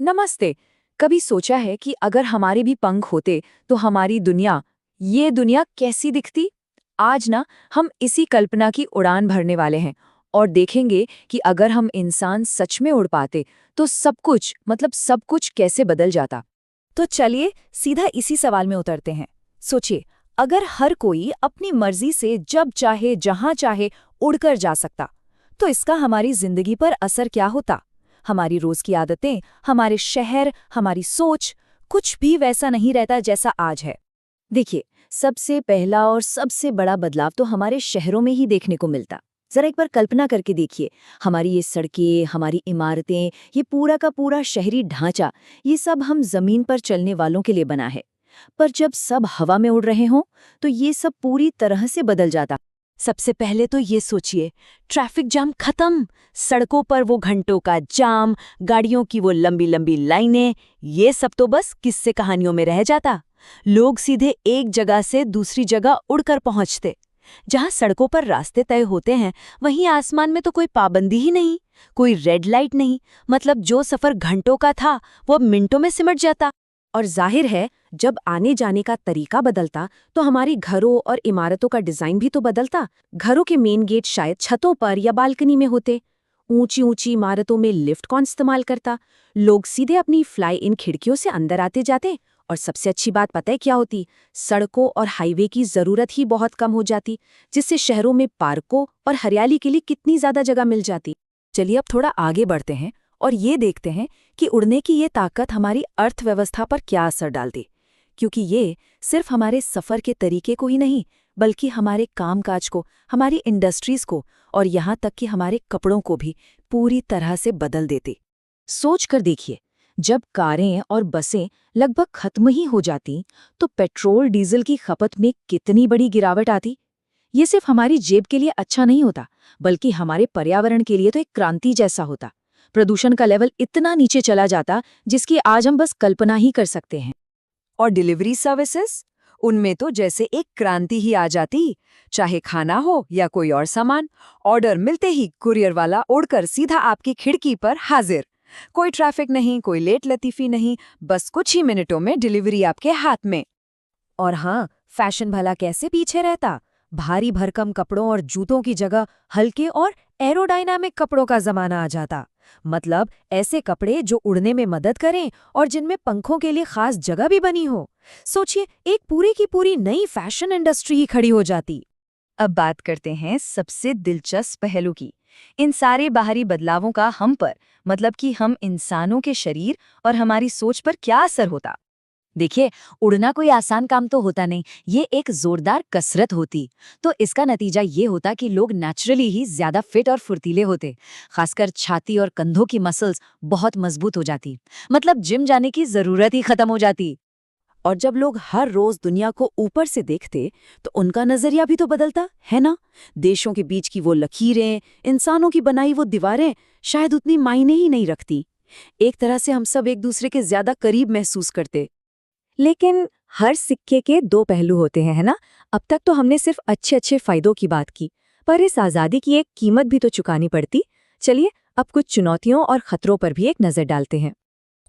नमस्ते। कभी सोचा है कि अगर हमारे भी पंख होते तो हमारी दुनिया, ये दुनिया कैसी दिखती? आज ना हम इसी कल्पना की उड़ान भरने वाले हैं और देखेंगे कि अगर हम इंसान सच में उड़ पाते तो सब कुछ, मतलब सब कुछ कैसे बदल जाता। तो चलिए सीधा इसी सवाल में उतरते हैं। सोचिए, अगर हर कोई अपनी मर्जी से जब चाहे जहां चाहे उड़कर जा सकता, तो इसका हमारी जिंदगी पर असर क्या होता? हमारी रोज की आदतें, हमारे शहर, हमारी सोच, कुछ भी वैसा नहीं रहता जैसा आज है। देखिए, सबसे पहला और सबसे बड़ा बदलाव तो हमारे शहरों में ही देखने को मिलता। जरा एक बार कल्पना करके देखिए, हमारी ये सड़कें, हमारी इमारतें, ये पूरा का पूरा शहरी ढांचा, ये सब हम जमीन पर चलने वालों के लिए बना है। पर जब सब हवा में उड़ रहे हों, तो ये सब पूरी तरह से बदल जाता। सबसे पहले तो ये सोचिए, ट्रैफिक जाम खत्म। सड़कों पर वो घंटों का जाम, गाड़ियों की वो लंबी लंबी लाइनें, ये सब तो बस किस्से कहानियों में रह जाता। लोग सीधे एक जगह से दूसरी जगह उड़कर पहुंचते। जहां सड़कों पर रास्ते तय होते हैं, वहीं आसमान में तो कोई पाबंदी ही नहीं, कोई रेड लाइट नहीं। मतलब जो सफर घंटों का था, वो अब मिनटों में सिमट जाता। और जाहिर है, जब आने जाने का तरीका बदलता तो हमारी घरों और इमारतों का डिजाइन भी तो बदलता। घरों के मेन गेट शायद छतों पर या बालकनी में होते। ऊंची ऊंची इमारतों में लिफ्ट कौन इस्तेमाल करता? लोग सीधे अपनी फ्लाई इन खिड़कियों से अंदर आते जाते। और सबसे अच्छी बात पता है क्या होती? सड़कों और हाईवे की जरूरत ही बहुत कम हो जाती, जिससे शहरों में पार्कों और हरियाली के लिए कितनी ज्यादा जगह मिल जाती। चलिए अब थोड़ा आगे बढ़ते हैं और ये देखते हैं कि उड़ने की ये ताकत हमारी अर्थव्यवस्था पर क्या असर डालती। क्योंकि ये सिर्फ हमारे सफ़र के तरीके को ही नहीं, बल्कि हमारे कामकाज को, हमारी इंडस्ट्रीज को और यहाँ तक कि हमारे कपड़ों को भी पूरी तरह से बदल देती। सोच कर देखिए, जब कारें और बसें लगभग खत्म ही हो जाती तो पेट्रोल डीजल की खपत में कितनी बड़ी गिरावट आती। ये सिर्फ हमारी जेब के लिए अच्छा नहीं होता, बल्कि हमारे पर्यावरण के लिए तो एक क्रांति जैसा होता। प्रदूषण का लेवल इतना नीचे चला जाता जिसकी आज हम बस कल्पना ही कर सकते हैं। और डिलीवरी सर्विसेज, उनमें तो जैसे एक क्रांति ही आ जाती। चाहे खाना हो या कोई और सामान, ऑर्डर मिलते ही कुरियर वाला उड़कर सीधा आपकी खिड़की पर हाजिर। कोई ट्रैफिक नहीं, कोई लेट लतीफी नहीं, बस कुछ ही मिनटों में डिलीवरी आपके हाथ में। और हाँ, फैशन भला कैसे पीछे रहता। भारी भरकम कपड़ों और जूतों की जगह हल्के और एरोडायनामिक कपड़ों का जमाना आ जाता। मतलब ऐसे कपड़े जो उड़ने में मदद करें और जिनमें पंखों के लिए खास जगह भी बनी हो। सोचिए, एक पूरी की पूरी नई फैशन इंडस्ट्री ही खड़ी हो जाती। अब बात करते हैं सबसे दिलचस्प पहलू की, इन सारे बाहरी बदलावों का हम पर, मतलब कि हम इंसानों के शरीर और हमारी सोच पर क्या असर होता। देखिए, उड़ना कोई आसान काम तो होता नहीं, ये एक जोरदार कसरत होती। तो इसका नतीजा ये होता कि लोग नेचुरली ही ज्यादा फिट और फुर्तीले होते। खासकर छाती और कंधों की मसल्स बहुत मजबूत हो जाती। मतलब जिम जाने की जरूरत ही खत्म हो जाती। और जब लोग हर रोज दुनिया को ऊपर से देखते, तो उनका नजरिया भी तो बदलता है ना। देशों के बीच की वो लकीरें, इंसानों की बनाई वो दीवारें शायद उतनी मायने ही नहीं रखती। एक तरह से हम सब एक दूसरे के ज्यादा करीब महसूस करते। लेकिन हर सिक्के के दो पहलू होते हैं, है ना? अब तक तो हमने सिर्फ अच्छे अच्छे फायदों की बात की, पर इस आज़ादी की एक कीमत भी तो चुकानी पड़ती। चलिए, अब कुछ चुनौतियों और खतरों पर भी एक नज़र डालते हैं।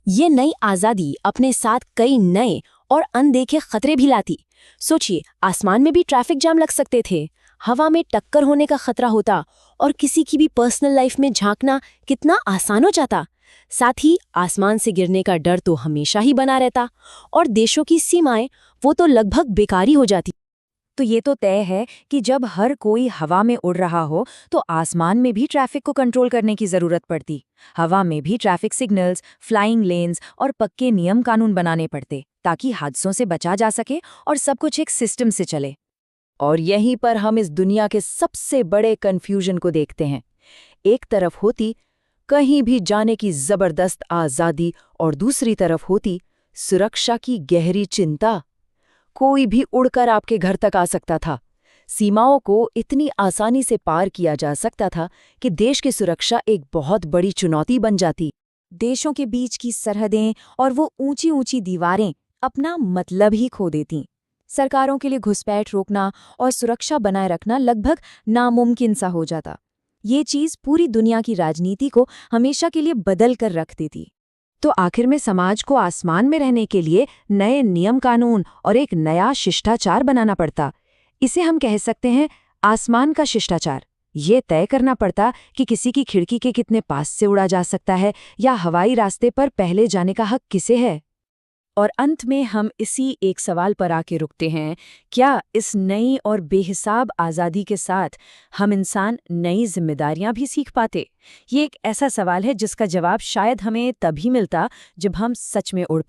ये नई आज़ादी अपने साथ कई नए और अनदेखे खतरे भी लाती। सोचिए, आसमान में भी ट्रैफिक जाम लग सकते थे, हवा में टक्कर होने का खतरा होता और किसी की भी पर्सनल लाइफ में झांकना कितना आसान हो जाता। साथ ही आसमान से गिरने का डर तो हमेशा ही बना रहता और देशों की सीमाएं, वो तो लगभग बेकारी हो जाती। तो ये तो तय है कि जब हर कोई हवा में उड़ रहा हो तो आसमान में भी ट्रैफिक को कंट्रोल करने की जरूरत पड़ती। हवा में भी ट्रैफिक सिग्नल्स, फ्लाइंग लेन्स और पक्के नियम कानून बनाने पड़ते, ताकि हादसों से बचा जा सके और सब कुछ एक सिस्टम से चले। और यहीं पर हम इस दुनिया के सबसे बड़े कन्फ्यूजन को देखते हैं। एक तरफ होती कहीं भी जाने की जबरदस्त आज़ादी और दूसरी तरफ होती सुरक्षा की गहरी चिंता। कोई भी उड़कर आपके घर तक आ सकता था। सीमाओं को इतनी आसानी से पार किया जा सकता था कि देश की सुरक्षा एक बहुत बड़ी चुनौती बन जाती। देशों के बीच की सरहदें और वो ऊंची ऊंची दीवारें अपना मतलब ही खो देतीं। सरकारों के लिए घुसपैठ रोकना और सुरक्षा बनाए रखना लगभग नामुमकिन सा हो जाता। ये चीज़ पूरी दुनिया की राजनीति को हमेशा के लिए बदल कर रख देती। तो आखिर में समाज को आसमान में रहने के लिए नए नियम कानून और एक नया शिष्टाचार बनाना पड़ता। इसे हम कह सकते हैं आसमान का शिष्टाचार। ये तय करना पड़ता कि किसी की खिड़की के कितने पास से उड़ा जा सकता है या हवाई रास्ते पर पहले जाने का हक किसे है। और अंत में हम इसी एक सवाल पर आके रुकते हैं, क्या इस नई और बेहिसाब आज़ादी के साथ हम इंसान नई जिम्मेदारियां भी सीख पाते? ये एक ऐसा सवाल है जिसका जवाब शायद हमें तभी मिलता जब हम सच में उड़